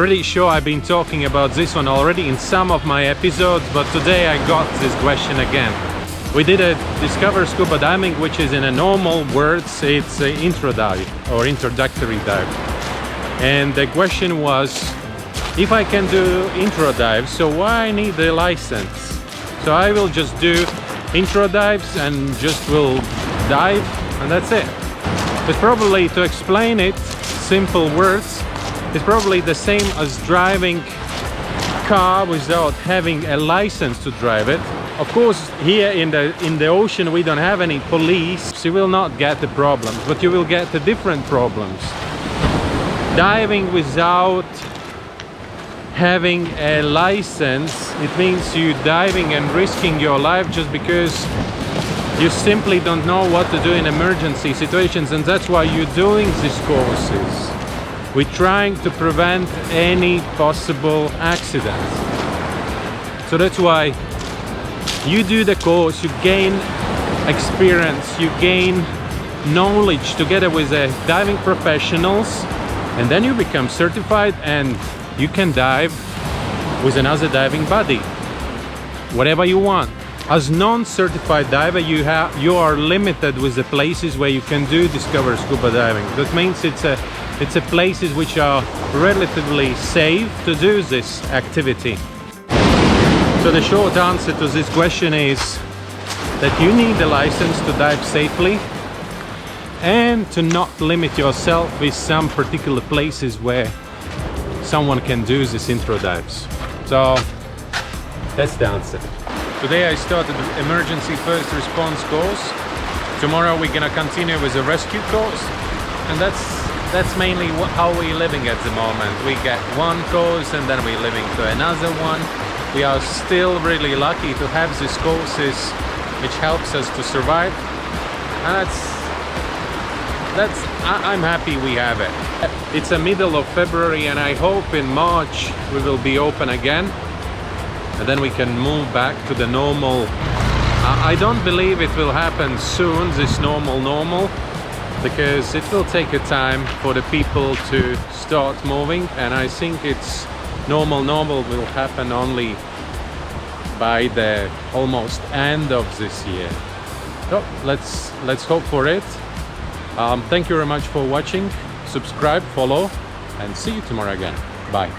pretty sure I've been talking about this one already in some of my episodes, but today I got this question again. We did a Discover Scuba Diving, which is, in a normal words, it's an intro dive or introductory dive. And the question was, if I can do intro dives, so why I need a license? So I will just do intro dives and just will dive, and that's it. But probably, to explain it, simple words, it's probably the same as driving car without having a license to drive it. Of course, here in the ocean we don't have any police, so you will not get the problems, but you will get the different problems. Diving without having a license, it means you diving and risking your life just because you simply don't know what to do in emergency situations, and that's why you're doing these courses. We're trying to prevent any possible accidents. So that's why you do the course, you gain experience, you gain knowledge together with the diving professionals, and then you become certified and you can dive with another diving buddy, whatever you want. As non-certified diver, you are limited with the places where you can do Discover Scuba Diving. That means it's a places which are relatively safe to do this activity. So the short answer to this question is that you need a license to dive safely and to not limit yourself with some particular places where someone can do these intro dives. So that's the answer. Today I started the emergency first response course. Tomorrow we're gonna continue with the rescue course, and that's mainly how we're living at the moment. We get one course and then we're living to another one. We are still really lucky to have these courses which helps us to survive, and I'm happy we have it. It's the middle of February and I hope in March we will be open again, and then we can move back to the normal. I don't believe it will happen soon, this normal, because it will take a time for the people to start moving, and I think it's normal will happen only by the almost end of this year. So let's hope for it. Thank you very much for watching. Subscribe, follow, and see you tomorrow again. Bye.